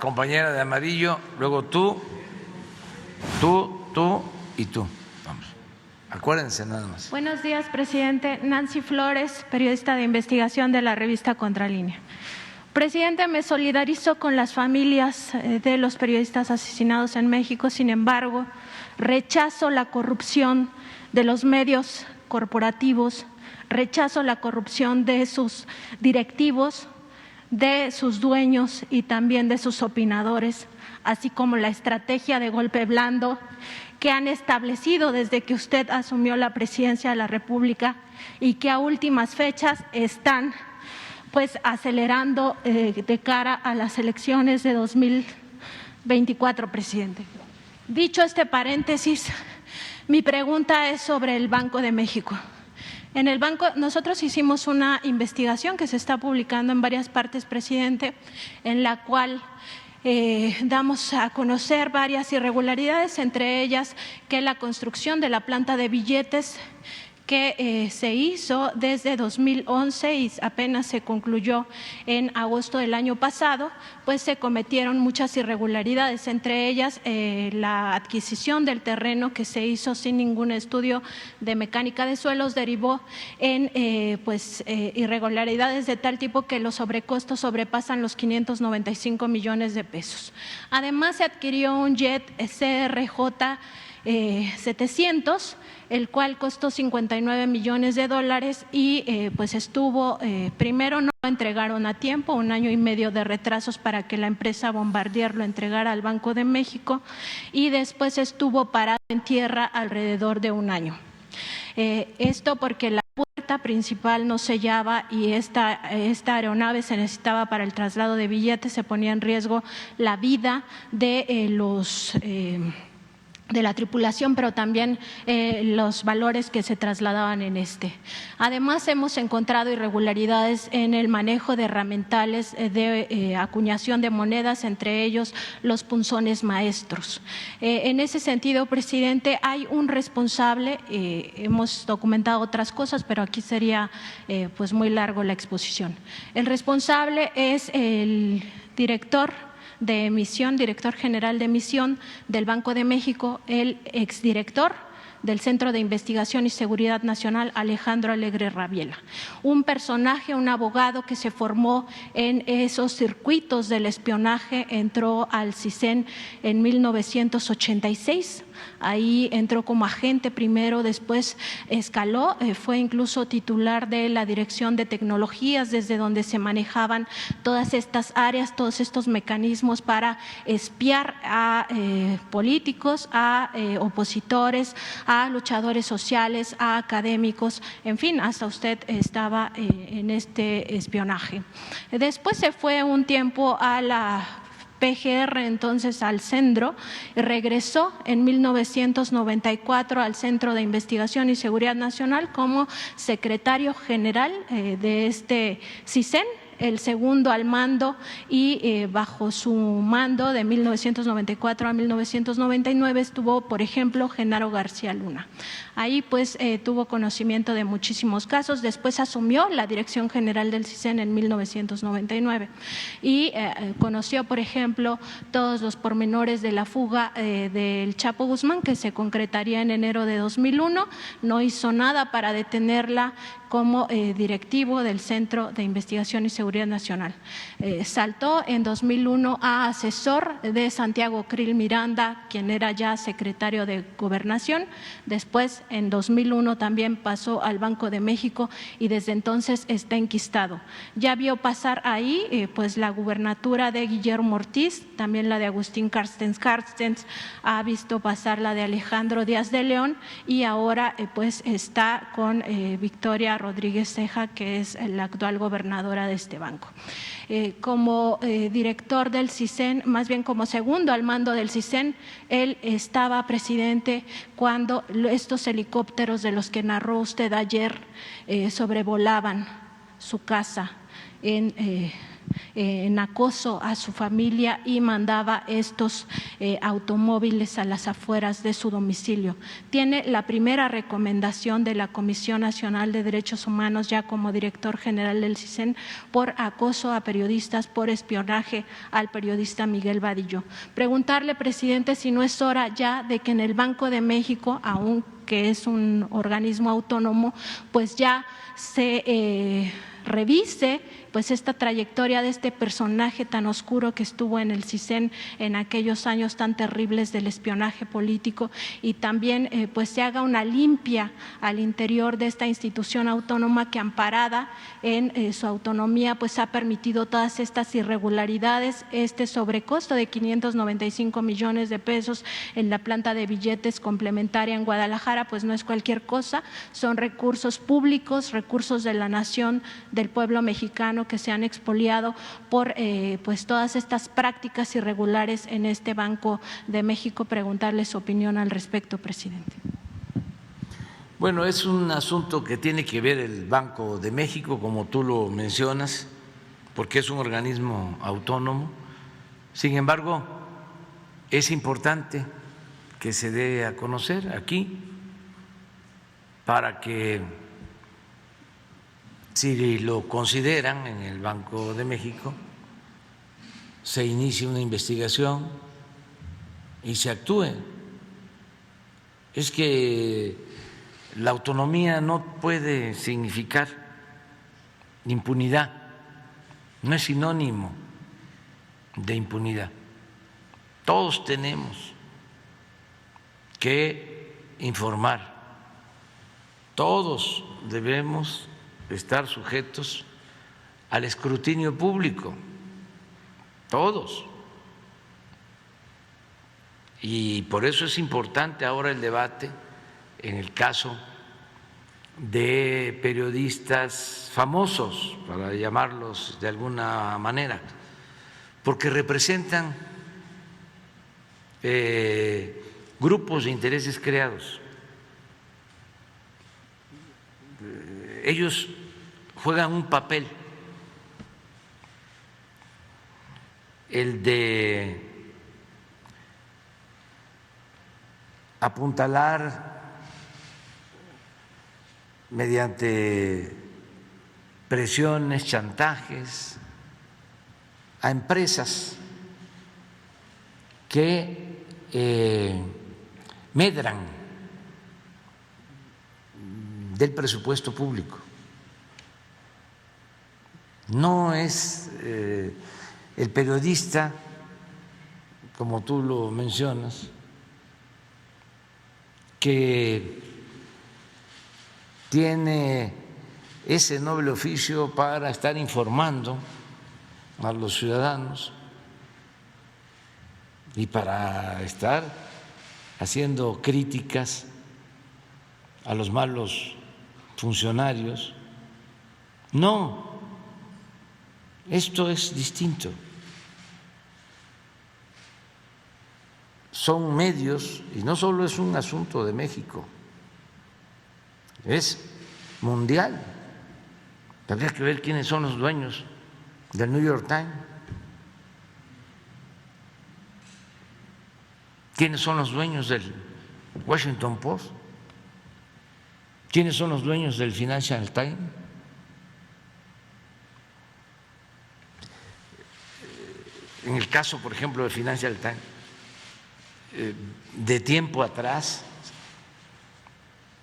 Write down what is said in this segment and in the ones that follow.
compañera de amarillo, luego tú y tú. Vamos, acuérdense nada más. Buenos días, presidente. Nancy Flores, periodista de investigación de la revista Contralínea. Presidente, me solidarizo con las familias de los periodistas asesinados en México. Sin embargo, rechazo la corrupción de los medios corporativos, rechazo la corrupción de sus directivos, de sus dueños y también de sus opinadores, así como la estrategia de golpe blando que han establecido desde que usted asumió la presidencia de la República y que a últimas fechas están pues acelerando de cara a las elecciones de 2024, presidente. Dicho este paréntesis, mi pregunta es sobre el Banco de México. En el banco, nosotros hicimos una investigación que se está publicando en varias partes, presidente, en la cual damos a conocer varias irregularidades, entre ellas que la construcción de la planta de billetes que se hizo desde 2011 y apenas se concluyó en agosto del año pasado, pues se cometieron muchas irregularidades, entre ellas la adquisición del terreno que se hizo sin ningún estudio de mecánica de suelos derivó en irregularidades de tal tipo que los sobrecostos sobrepasan los 595 millones de pesos. Además, se adquirió un jet CRJ 700, el cual costó 59 millones de dólares y pues estuvo, primero no lo entregaron a tiempo, 1 año y medio de retrasos para que la empresa Bombardier lo entregara al Banco de México y después estuvo parado en tierra alrededor de 1 año. Esto porque la puerta principal no sellaba y esta aeronave se necesitaba para el traslado de billetes, se ponía en riesgo la vida de de la tripulación, pero también los valores que se trasladaban en este. Además, hemos encontrado irregularidades en el manejo de herramientales de acuñación de monedas, entre ellos los punzones maestros. En ese sentido, presidente, hay un responsable, hemos documentado otras cosas, pero aquí sería pues muy largo la exposición. El responsable es el director general de emisión del Banco de México, el exdirector del Centro de Investigación y Seguridad Nacional, Alejandro Alegre Rabiela. Un personaje, un abogado que se formó en esos circuitos del espionaje, entró al CISEN en 1986. Ahí entró como agente primero, después escaló, fue incluso titular de la Dirección de Tecnologías, desde donde se manejaban todas estas áreas, todos estos mecanismos para espiar a políticos, a opositores, a luchadores sociales, a académicos, en fin, hasta usted estaba en este espionaje. Después se fue un tiempo a la PGR, entonces al Centro, regresó en 1994 al Centro de Investigación y Seguridad Nacional como secretario general de este CISEN, el segundo al mando, y bajo su mando de 1994 a 1999 estuvo, por ejemplo, Genaro García Luna. Ahí pues tuvo conocimiento de muchísimos casos, después asumió la dirección general del CISEN en 1999 y conoció, por ejemplo, todos los pormenores de la fuga del Chapo Guzmán, que se concretaría en enero de 2001, no hizo nada para detenerla como directivo del Centro de Investigación y Seguridad Nacional. Saltó en 2001 a asesor de Santiago Krill Miranda, quien era ya secretario de Gobernación. Después, en 2001, también pasó al Banco de México y desde entonces está enquistado. Ya vio pasar ahí pues la gubernatura de Guillermo Ortiz, también la de Agustín Carstens, ha visto pasar la de Alejandro Díaz de León y ahora pues está con Victoria Rodríguez Ceja, que es la actual gobernadora de este banco. Como director del CISEN, más bien como segundo al mando del CISEN, él estaba presidente cuando estos helicópteros de los que narró usted ayer sobrevolaban su casa en acoso a su familia y mandaba estos automóviles a las afueras de su domicilio. Tiene la primera recomendación de la Comisión Nacional de Derechos Humanos ya como director general del CISEN por acoso a periodistas, por espionaje al periodista Miguel Vadillo. Preguntarle, presidente, si no es hora ya de que en el Banco de México, aunque es un organismo autónomo, pues ya se revise pues esta trayectoria de este personaje tan oscuro que estuvo en el CISEN en aquellos años tan terribles del espionaje político, y también pues se haga una limpia al interior de esta institución autónoma que, amparada en su autonomía, pues ha permitido todas estas irregularidades, este sobrecosto de 595 millones de pesos en la planta de billetes complementaria en Guadalajara, pues no es cualquier cosa, son recursos públicos, recursos de la nación, del pueblo mexicano, que se han expoliado por pues todas estas prácticas irregulares en este Banco de México. Preguntarle su opinión al respecto, presidente. Bueno, es un asunto que tiene que ver el Banco de México, como tú lo mencionas, porque es un organismo autónomo. Sin embargo, es importante que se dé a conocer aquí para que, si lo consideran en el Banco de México, se inicie una investigación y se actúe. Es que la autonomía no puede significar impunidad, no es sinónimo de impunidad. Todos tenemos que informar, todos debemos estar sujetos al escrutinio público, todos. Y por eso es importante ahora el debate en el caso de periodistas famosos, para llamarlos de alguna manera, porque representan grupos de intereses creados. Ellos juegan un papel, el de apuntalar mediante presiones, chantajes a empresas que medran del presupuesto público. No es el periodista, como tú lo mencionas, que tiene ese noble oficio para estar informando a los ciudadanos y para estar haciendo críticas a los malos funcionarios. No, esto es distinto. Son medios, y no solo es un asunto de México, es mundial. Habría que ver quiénes son los dueños del New York Times, quiénes son los dueños del Washington Post, quiénes son los dueños del Financial Times. En el caso, por ejemplo, del Financial Times, de tiempo atrás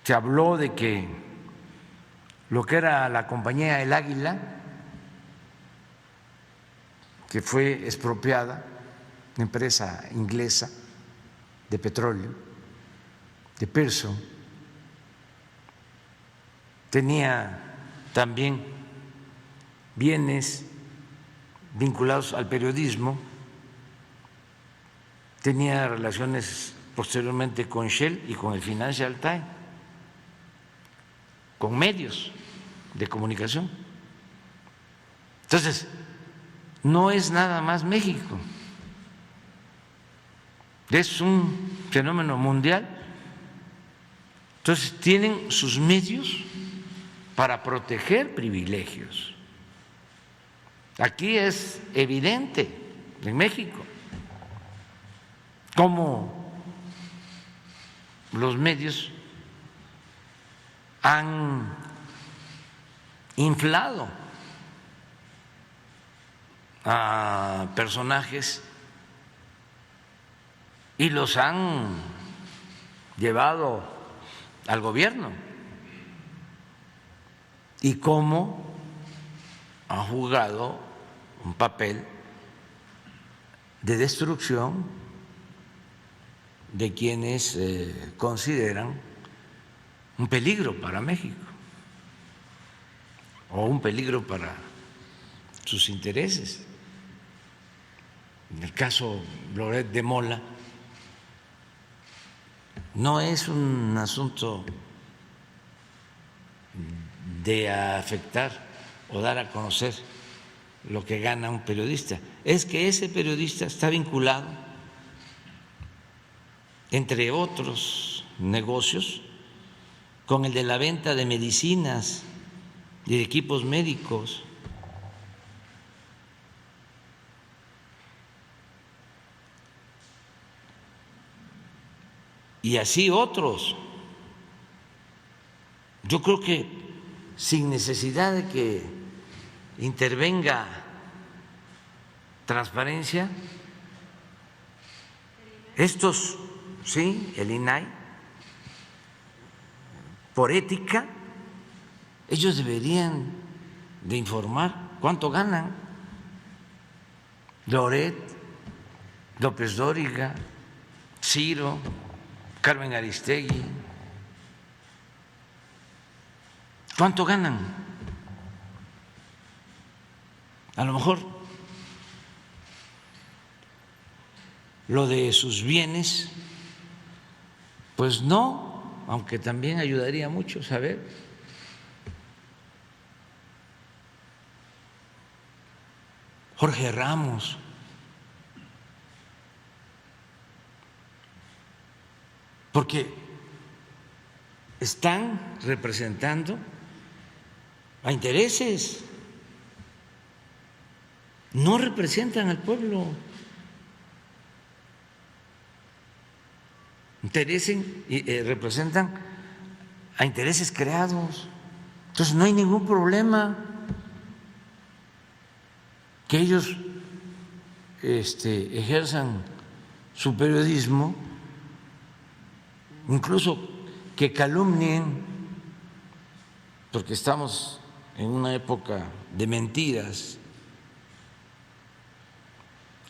se habló de que lo que era la compañía El Águila, que fue expropiada, una empresa inglesa de petróleo, de Pearson, tenía también bienes vinculados al periodismo, tenía relaciones posteriormente con Shell y con el Financial Times, con medios de comunicación. Entonces, no es nada más México, es un fenómeno mundial. Entonces, tienen sus medios para proteger privilegios, Aquí es evidente, en México, cómo los medios han inflado a personajes y los han llevado al gobierno, y cómo han jugado un papel de destrucción de quienes consideran un peligro para México o un peligro para sus intereses. En el caso Loret de Mola, no es un asunto de afectar o dar a conocer lo que gana un periodista, es que ese periodista está vinculado, entre otros negocios, con el de la venta de medicinas y de equipos médicos. Y así otros. Yo creo que sin necesidad de que intervenga transparencia, estos, sí, el INAI, por ética, ellos deberían de informar cuánto ganan Loret, López Dóriga, Ciro, Carmen Aristegui. ¿Cuánto ganan? A lo mejor lo de sus bienes, pues no, aunque también ayudaría mucho saber. Jorge Ramos, porque están representando a intereses, no representan al pueblo, representan a intereses creados. Entonces no hay ningún problema que ellos ejerzan su periodismo, incluso que calumnien, porque estamos en una época de mentiras,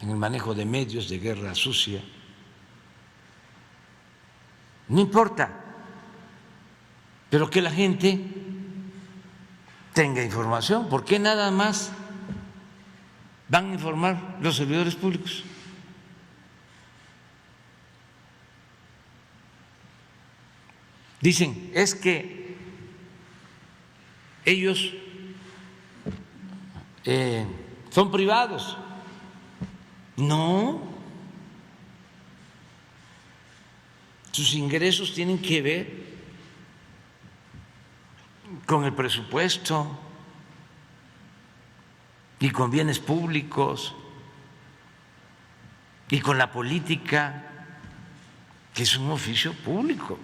en el manejo de medios, de guerra sucia. No importa, pero que la gente tenga información. ¿Por qué nada más van a informar los servidores públicos? Dicen, es que ellos son privados. No, sus ingresos tienen que ver con el presupuesto y con bienes públicos y con la política, que es un oficio público.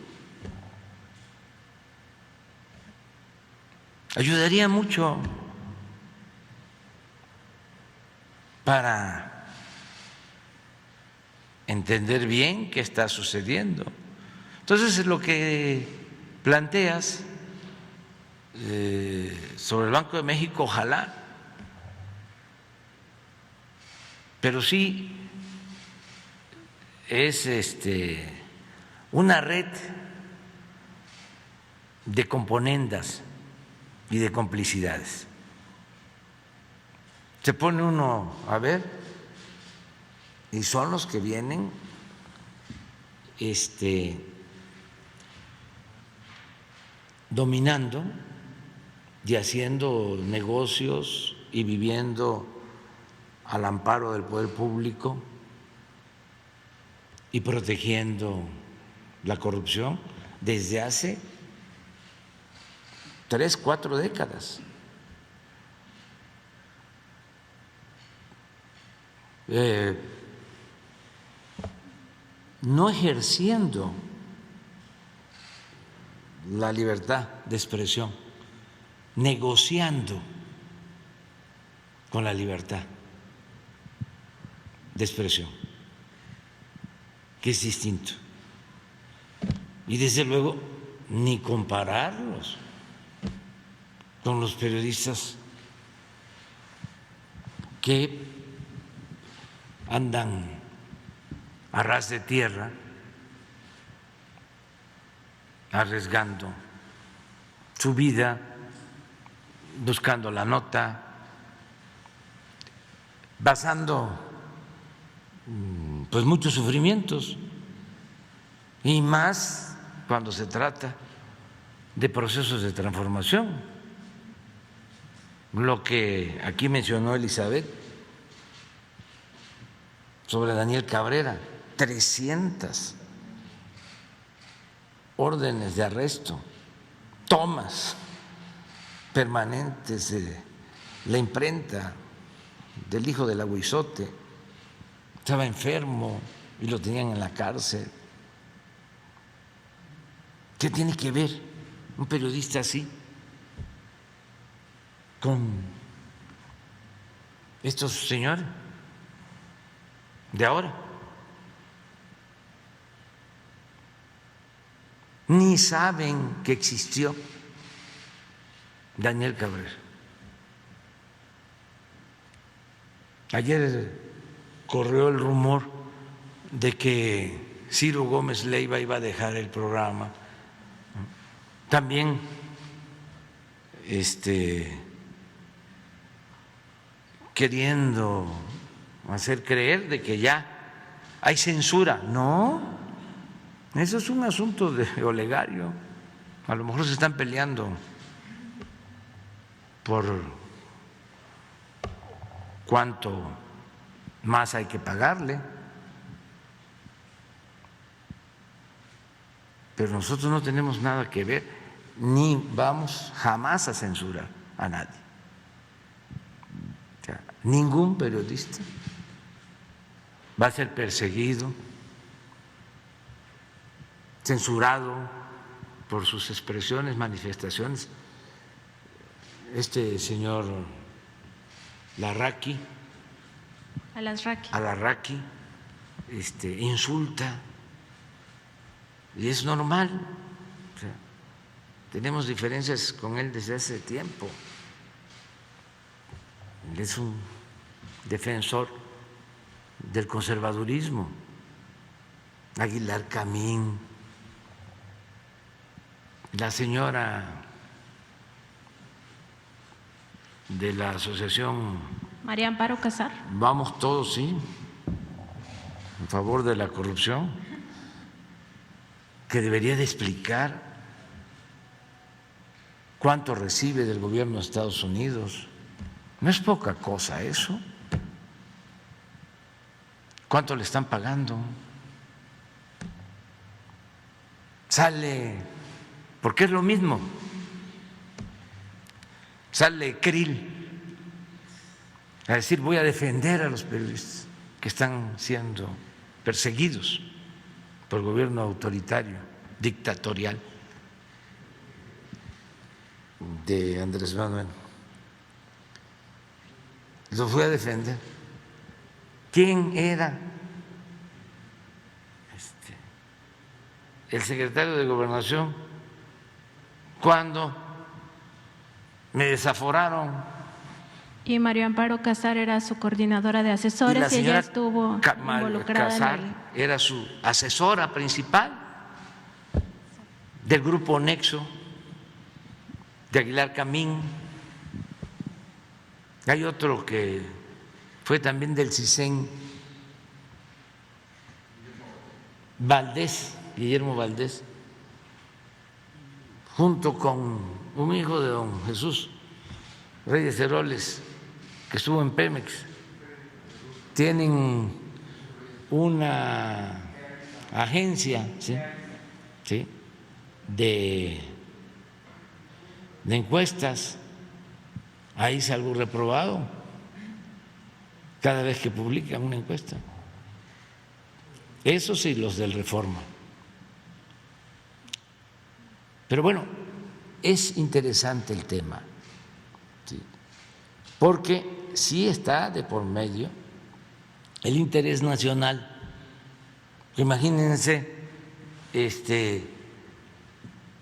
Ayudaría mucho para entender bien qué está sucediendo. Entonces, lo que planteas sobre el Banco de México, ojalá, pero sí es una red de componendas y de complicidades. Se pone uno a ver y son los que vienen dominando y haciendo negocios y viviendo al amparo del poder público y protegiendo la corrupción desde hace 3, 4 décadas. no ejerciendo la libertad de expresión, negociando con la libertad de expresión, que es distinto. Y desde luego ni compararlos con los periodistas que andan a ras de tierra, arriesgando su vida, buscando la nota, basando pues muchos sufrimientos, y más cuando se trata de procesos de transformación. Lo que aquí mencionó Elizabeth sobre Daniel Cabrera, 300 órdenes de arresto, tomas permanentes de la imprenta del hijo del Aguizote, estaba enfermo y lo tenían en la cárcel. ¿Qué tiene que ver un periodista así con estos señores de ahora? Ni saben que existió Daniel Cabrera. Ayer corrió el rumor de que Ciro Gómez Leiva iba a dejar el programa. También queriendo hacer creer de que ya hay censura. No, eso es un asunto de olegario. A lo mejor se están peleando por cuánto más hay que pagarle, pero nosotros no tenemos nada que ver, ni vamos jamás a censurar a nadie. O sea, ningún periodista va a ser perseguido, censurado por sus expresiones, manifestaciones. Este señor Alarraqui insulta, y es normal. O sea, tenemos diferencias con él desde hace tiempo. Él es un defensor del conservadurismo. Aguilar Camín, la señora de la asociación María Amparo Casar. Vamos Todos, sí, en favor de la corrupción, que debería de explicar cuánto recibe del gobierno de Estados Unidos. No es poca cosa eso. ¿Cuánto le están pagando? Sale, porque es lo mismo, sale Krill a decir: voy a defender a los periodistas que están siendo perseguidos por el gobierno autoritario, dictatorial de Andrés Manuel. Los voy a defender. ¿Quién era el secretario de Gobernación cuando me desaforaron? Y María Amparo Casar era su coordinadora de asesores y ella estuvo involucrada. Casar era su asesora principal del grupo Nexo de Aguilar Camín. Hay otro que fue también del CISEN, Guillermo Valdés, junto con un hijo de don Jesús Reyes Heroles, que estuvo en Pemex. Tienen una agencia, ¿sí? de encuestas. Ahí salgo reprobado. cada vez que publican una encuesta. Eso sí, los del Reforma. Pero bueno, es interesante el tema, ¿sí? Porque sí está de por medio el interés nacional. Imagínense,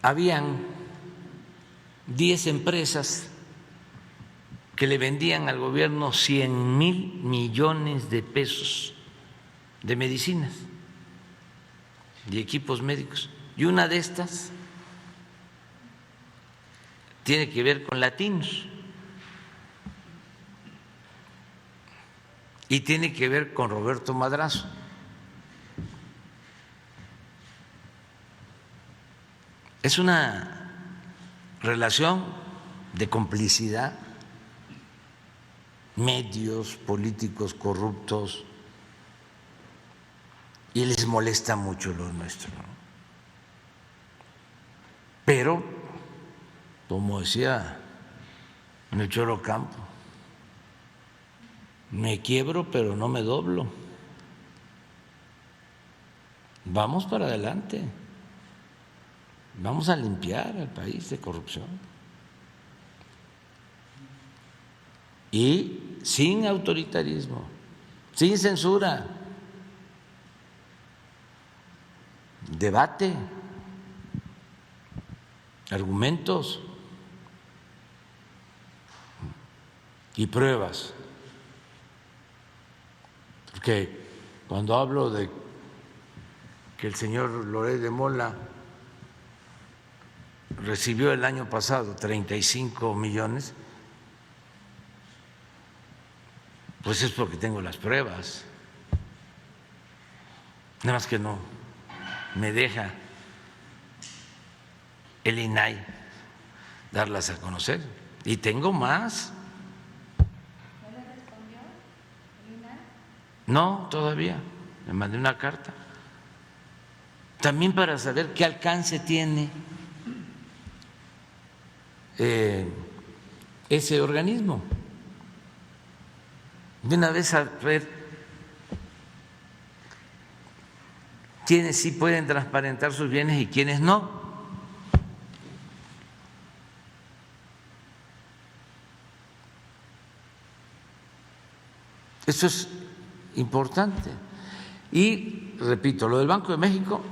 habían 10 empresas que le vendían al gobierno 100,000 millones de pesos de medicinas y equipos médicos. Y una de estas tiene que ver con latinos y tiene que ver con Roberto Madrazo. Es una relación de complicidad, medios políticos corruptos, y les molesta mucho lo nuestro, ¿no? Pero, como decía Melchor Ocampo, me quiebro pero no me doblo. Vamos para adelante, vamos a limpiar al país de corrupción y sin autoritarismo, sin censura, debate, argumentos y pruebas. Porque cuando hablo de que el señor Loret de Mola recibió el año pasado 35 millones, pues es porque tengo las pruebas. Nada más que no me deja el INAI darlas a conocer. Y tengo más. ¿No le respondió el INAI? No, todavía. Le mandé una carta. También para saber qué alcance tiene ese organismo. De una vez a ver quiénes sí pueden transparentar sus bienes y quiénes no. Eso es importante. Y repito, lo del Banco de México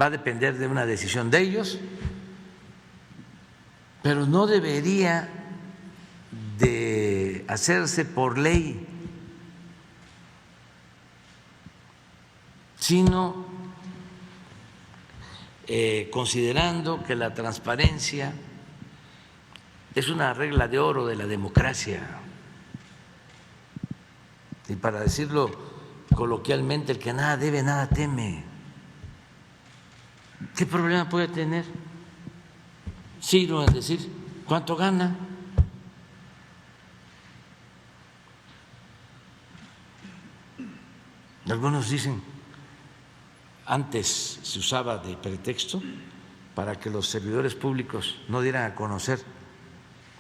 va a depender de una decisión de ellos, pero no debería de hacerse por ley, sino considerando que la transparencia es una regla de oro de la democracia. Y para decirlo coloquialmente, el que nada debe, nada teme. ¿Qué problema puede tener Ciro en decir cuánto gana? Algunos dicen, antes se usaba de pretexto para que los servidores públicos no dieran a conocer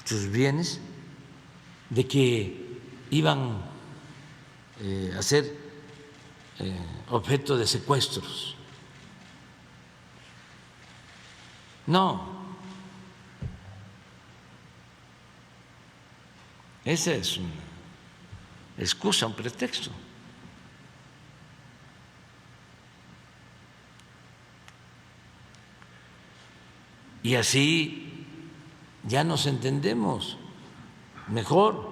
sus bienes, de que iban a ser objeto de secuestros. No, esa es una excusa, un pretexto. Y así ya nos entendemos mejor,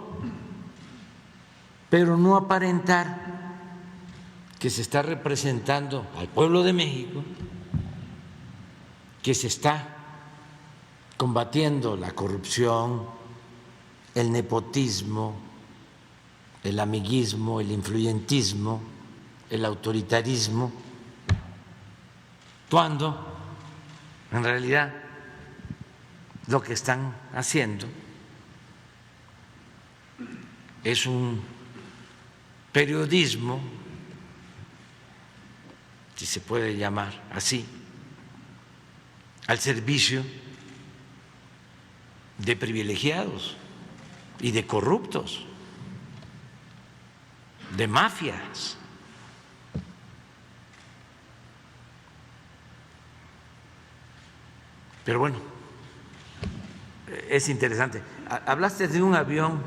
pero no aparentar que se está representando al pueblo de México, que se está combatiendo la corrupción, el nepotismo, el amiguismo, el influyentismo, el autoritarismo, cuando en realidad lo que están haciendo es un periodismo, si se puede llamar así, al servicio de privilegiados y de corruptos. de mafias. Pero bueno, es interesante. Hablaste de un avión